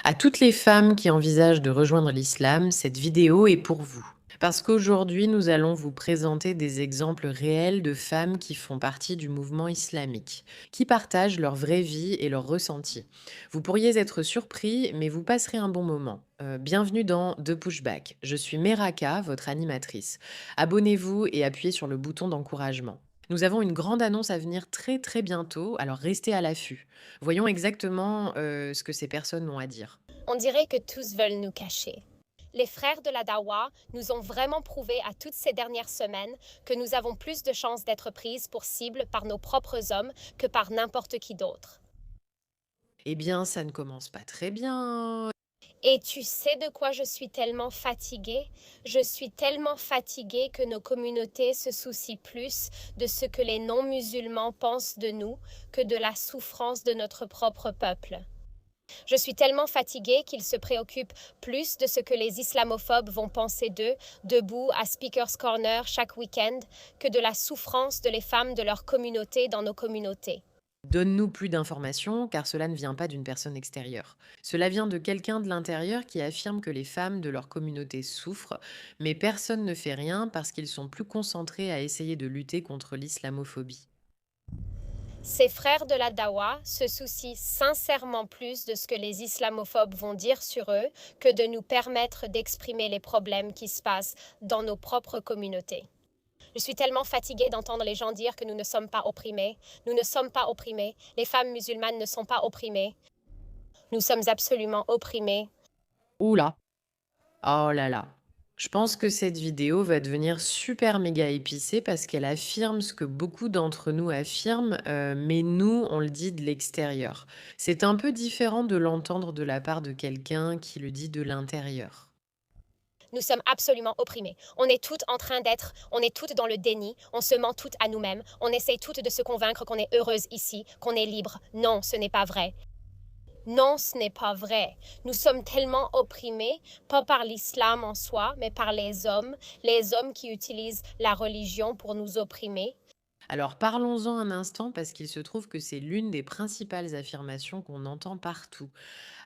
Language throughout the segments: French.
À toutes les femmes qui envisagent de rejoindre l'islam, cette vidéo est pour vous. Parce qu'aujourd'hui, nous allons vous présenter des exemples réels de femmes qui font partie du mouvement islamique, qui partagent leur vraie vie et leurs ressentis. Vous pourriez être surpris, mais vous passerez un bon moment. Bienvenue dans The Pushback. Je suis Meraka, votre animatrice. Abonnez-vous et appuyez sur le bouton d'encouragement. Nous avons une grande annonce à venir très très bientôt, alors restez à l'affût. Voyons exactement ce que ces personnes ont à dire. On dirait que tous veulent nous cacher. Les frères de la Dawa nous ont vraiment prouvé à toutes ces dernières semaines que nous avons plus de chances d'être prises pour cible par nos propres hommes que par n'importe qui d'autre. Eh bien, ça ne commence pas très bien. Et tu sais de quoi je suis tellement fatiguée? Je suis tellement fatiguée que nos communautés se soucient plus de ce que les non-musulmans pensent de nous que de la souffrance de notre propre peuple. Je suis tellement fatiguée qu'ils se préoccupent plus de ce que les islamophobes vont penser d'eux, debout à Speaker's Corner chaque week-end, que de la souffrance de les femmes de leur communauté dans nos communautés. Donne-nous plus d'informations, car cela ne vient pas d'une personne extérieure. Cela vient de quelqu'un de l'intérieur qui affirme que les femmes de leur communauté souffrent, mais personne ne fait rien parce qu'ils sont plus concentrés à essayer de lutter contre l'islamophobie. Ces frères de la Dawa se soucient sincèrement plus de ce que les islamophobes vont dire sur eux que de nous permettre d'exprimer les problèmes qui se passent dans nos propres communautés. Je suis tellement fatiguée d'entendre les gens dire que nous ne sommes pas opprimés. Nous ne sommes pas opprimés. Les femmes musulmanes ne sont pas opprimées. Nous sommes absolument opprimés. Oula. Oh là là. Je pense que cette vidéo va devenir super méga épicée parce qu'elle affirme ce que beaucoup d'entre nous affirment, mais nous, on le dit de l'extérieur. C'est un peu différent de l'entendre de la part de quelqu'un qui le dit de l'intérieur. Nous sommes absolument opprimés. On est toutes en train d'être, on est toutes dans le déni, on se ment toutes à nous-mêmes, on essaye toutes de se convaincre qu'on est heureuse ici, qu'on est libre. Non, ce n'est pas vrai. Non, ce n'est pas vrai. Nous sommes tellement opprimés, pas par l'islam en soi, mais par les hommes qui utilisent la religion pour nous opprimer. Alors parlons-en un instant parce qu'il se trouve que c'est l'une des principales affirmations qu'on entend partout,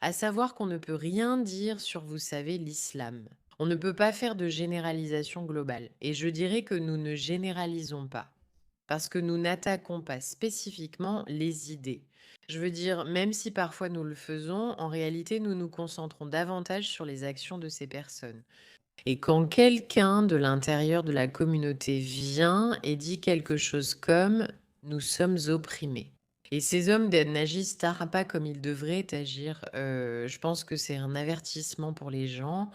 à savoir qu'on ne peut rien dire sur, vous savez, l'islam. On ne peut pas faire de généralisation globale. Et je dirais que nous ne généralisons pas. Parce que nous n'attaquons pas spécifiquement les idées. Je veux dire, même si parfois nous le faisons, en réalité, nous nous concentrons davantage sur les actions de ces personnes. Et quand quelqu'un de l'intérieur de la communauté vient et dit quelque chose comme «nous sommes opprimés», et ces hommes n'agissent pas comme ils devraient agir, je pense que c'est un avertissement pour les gens.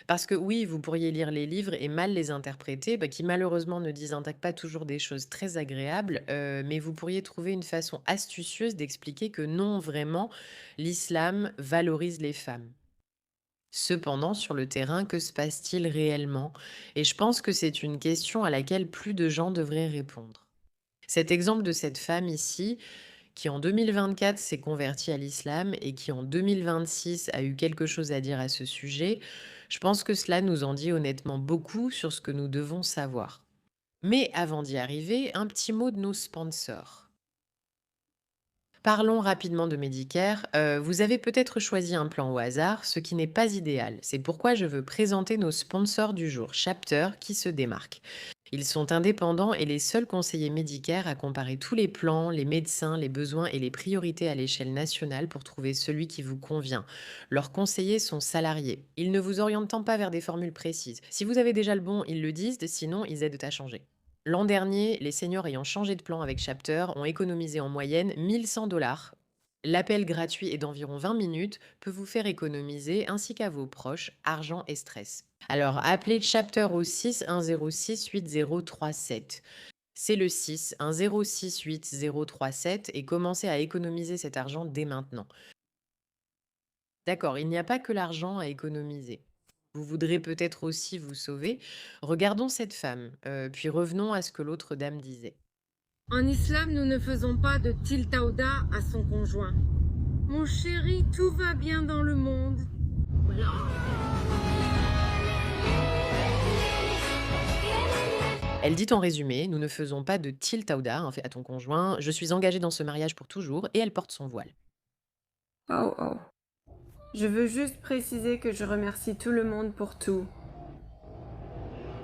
Parce que oui, vous pourriez lire les livres et mal les interpréter, bah, qui malheureusement ne disent pas toujours des choses très agréables, mais vous pourriez trouver une façon astucieuse d'expliquer que non, vraiment, l'islam valorise les femmes. Cependant, sur le terrain, que se passe-t-il réellement? Et je pense que c'est une question à laquelle plus de gens devraient répondre. Cet exemple de cette femme ici, qui en 2024 s'est convertie à l'islam et qui en 2026 a eu quelque chose à dire à ce sujet, je pense que cela nous en dit honnêtement beaucoup sur ce que nous devons savoir. Mais avant d'y arriver, un petit mot de nos sponsors. Parlons rapidement de Medicare. Vous avez peut-être choisi un plan au hasard, ce qui n'est pas idéal. C'est pourquoi je veux présenter nos sponsors du jour, Chapter, qui se démarquent. Ils sont indépendants et les seuls conseillers Medicare à comparer tous les plans, les médecins, les besoins et les priorités à l'échelle nationale pour trouver celui qui vous convient. Leurs conseillers sont salariés. Ils ne vous orientent pas vers des formules précises. Si vous avez déjà le bon, ils le disent, sinon ils aident à changer. L'an dernier, les seniors ayant changé de plan avec Chapter ont économisé en moyenne 1 100 $. L'appel gratuit est d'environ 20 minutes, peut vous faire économiser, ainsi qu'à vos proches, argent et stress. Alors, appelez Chapter au 6 106 8037. C'est le 6 106 8037 et commencez à économiser cet argent dès maintenant. D'accord, il n'y a pas que l'argent à économiser. Vous voudrez peut-être aussi vous sauver. Regardons cette femme, puis revenons à ce que l'autre dame disait. En islam, nous ne faisons pas de tiltauda à son conjoint. Mon chéri, tout va bien dans le monde. Voilà. Elle dit en résumé, nous ne faisons pas de tiltauda à ton conjoint, je suis engagée dans ce mariage pour toujours, et elle porte son voile. Oh oh. Je veux juste préciser que je remercie tout le monde pour tout.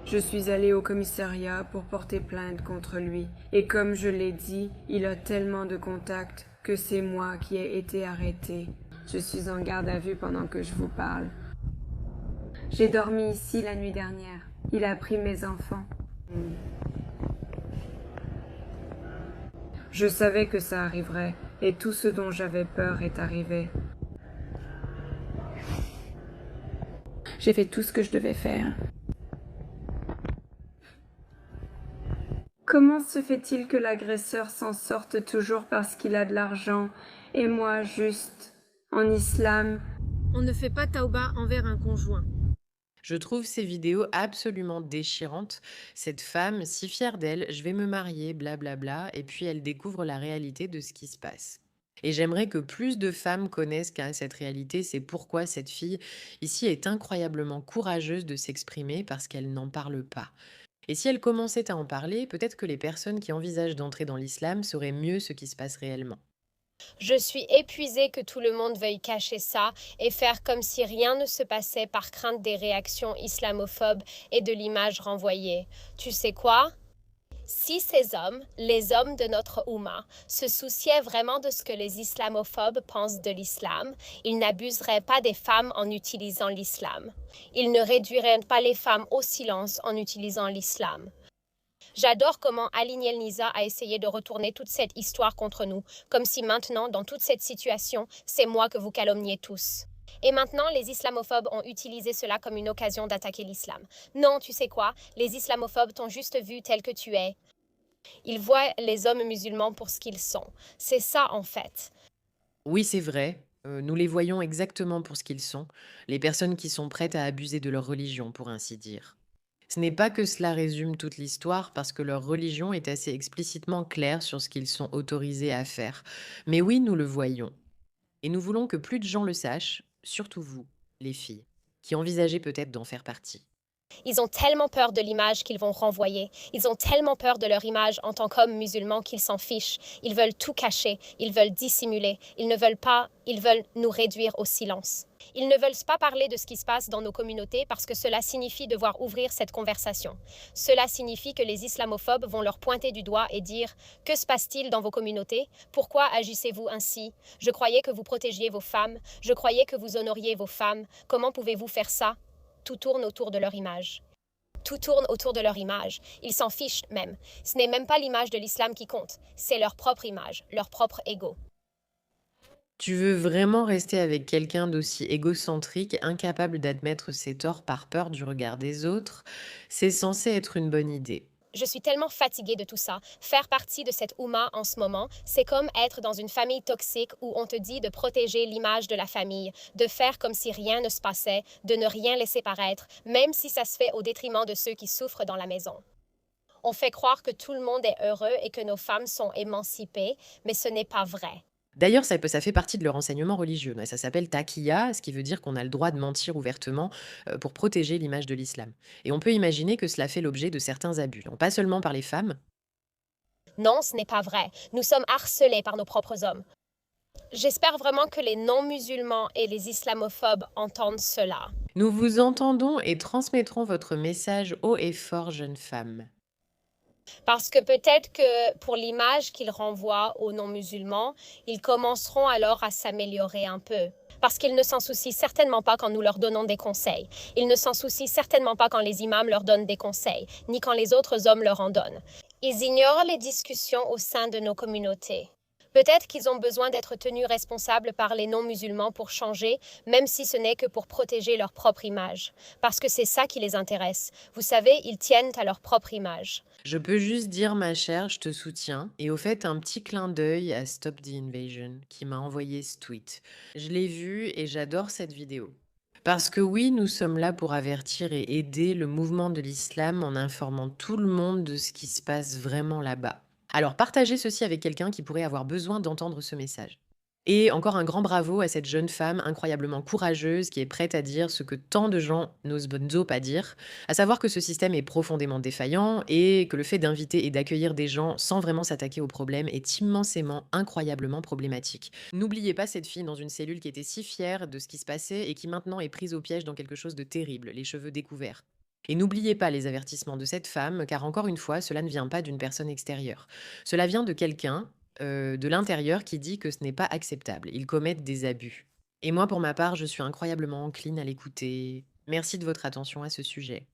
Je suis allée au commissariat pour porter plainte contre lui, et comme je l'ai dit, il a tellement de contacts que c'est moi qui ai été arrêtée. Je suis en garde à vue pendant que je vous parle. J'ai dormi ici la nuit dernière. Il a pris mes enfants. Je savais que ça arriverait, et tout ce dont j'avais peur est arrivé. J'ai fait tout ce que je devais faire. Comment se fait-il que l'agresseur s'en sorte toujours parce qu'il a de l'argent, et moi juste, en islam? On ne fait pas tauba envers un conjoint. Je trouve ces vidéos absolument déchirantes. Cette femme, si fière d'elle, je vais me marier, blablabla, et puis elle découvre la réalité de ce qui se passe. Et j'aimerais que plus de femmes connaissent cette réalité, c'est pourquoi cette fille ici est incroyablement courageuse de s'exprimer parce qu'elle n'en parle pas. Et si elle commençait à en parler, peut-être que les personnes qui envisagent d'entrer dans l'islam sauraient mieux ce qui se passe réellement. Je suis épuisée que tout le monde veuille cacher ça et faire comme si rien ne se passait par crainte des réactions islamophobes et de l'image renvoyée. Tu sais quoi? Si ces hommes, les hommes de notre Oumma, se souciaient vraiment de ce que les islamophobes pensent de l'islam, ils n'abuseraient pas des femmes en utilisant l'islam. Ils ne réduiraient pas les femmes au silence en utilisant l'islam. J'adore comment Ali Nielnisa a essayé de retourner toute cette histoire contre nous, comme si maintenant, dans toute cette situation, c'est moi que vous calomniez tous. Et maintenant, les islamophobes ont utilisé cela comme une occasion d'attaquer l'islam. Non, tu sais quoi? Les islamophobes t'ont juste vu tel que tu es. Ils voient les hommes musulmans pour ce qu'ils sont. C'est ça, en fait. Oui, c'est vrai, nous les voyons exactement pour ce qu'ils sont, les personnes qui sont prêtes à abuser de leur religion, pour ainsi dire. Ce n'est pas que cela résume toute l'histoire, parce que leur religion est assez explicitement claire sur ce qu'ils sont autorisés à faire. Mais oui, nous le voyons. Et nous voulons que plus de gens le sachent, surtout vous, les filles, qui envisagez peut-être d'en faire partie. Ils ont tellement peur de l'image qu'ils vont renvoyer. Ils ont tellement peur de leur image en tant qu'hommes musulmans qu'ils s'en fichent. Ils veulent tout cacher. Ils veulent dissimuler. Ils ne veulent pas. Ils veulent nous réduire au silence. Ils ne veulent pas parler de ce qui se passe dans nos communautés parce que cela signifie devoir ouvrir cette conversation. Cela signifie que les islamophobes vont leur pointer du doigt et dire « Que se passe-t-il dans vos communautés? Pourquoi agissez-vous ainsi? Je croyais que vous protégiez vos femmes. Je croyais que vous honoriez vos femmes. Comment pouvez-vous faire ça? » Tout tourne autour de leur image. Tout tourne autour de leur image. Ils s'en fichent même. Ce n'est même pas l'image de l'islam qui compte. C'est leur propre image, leur propre ego. Tu veux vraiment rester avec quelqu'un d'aussi égocentrique, incapable d'admettre ses torts par peur du regard des autres? C'est censé être une bonne idée. Je suis tellement fatiguée de tout ça. Faire partie de cette Oumma en ce moment, c'est comme être dans une famille toxique où on te dit de protéger l'image de la famille, de faire comme si rien ne se passait, de ne rien laisser paraître, même si ça se fait au détriment de ceux qui souffrent dans la maison. On fait croire que tout le monde est heureux et que nos femmes sont émancipées, mais ce n'est pas vrai. D'ailleurs, ça fait partie de leur enseignement religieux. Ça s'appelle taqiya, ce qui veut dire qu'on a le droit de mentir ouvertement pour protéger l'image de l'islam. Et on peut imaginer que cela fait l'objet de certains abus, non pas seulement par les femmes. Non, ce n'est pas vrai. Nous sommes harcelés par nos propres hommes. J'espère vraiment que les non-musulmans et les islamophobes entendent cela. Nous vous entendons et transmettrons votre message haut et fort, jeune femme. Parce que peut-être que pour l'image qu'ils renvoient aux non-musulmans, ils commenceront alors à s'améliorer un peu. Parce qu'ils ne s'en soucient certainement pas quand nous leur donnons des conseils. Ils ne s'en soucient certainement pas quand les imams leur donnent des conseils, ni quand les autres hommes leur en donnent. Ils ignorent les discussions au sein de nos communautés. Peut-être qu'ils ont besoin d'être tenus responsables par les non-musulmans pour changer, même si ce n'est que pour protéger leur propre image. Parce que c'est ça qui les intéresse. Vous savez, ils tiennent à leur propre image. Je peux juste dire, ma chère, je te soutiens. Et au fait, un petit clin d'œil à Stop the Invasion qui m'a envoyé ce tweet. Je l'ai vu et j'adore cette vidéo. Parce que oui, nous sommes là pour avertir et aider le mouvement de l'islam en informant tout le monde de ce qui se passe vraiment là-bas. Alors partagez ceci avec quelqu'un qui pourrait avoir besoin d'entendre ce message. Et encore un grand bravo à cette jeune femme incroyablement courageuse qui est prête à dire ce que tant de gens n'osent pas dire, à savoir que ce système est profondément défaillant et que le fait d'inviter et d'accueillir des gens sans vraiment s'attaquer au problème est immensément, incroyablement problématique. N'oubliez pas cette fille dans une cellule qui était si fière de ce qui se passait et qui maintenant est prise au piège dans quelque chose de terrible, les cheveux découverts. Et n'oubliez pas les avertissements de cette femme, car encore une fois, cela ne vient pas d'une personne extérieure. Cela vient de quelqu'un de l'intérieur qui dit que ce n'est pas acceptable. Ils commettent des abus. Et moi, pour ma part, je suis incroyablement encline à l'écouter. Merci de votre attention à ce sujet.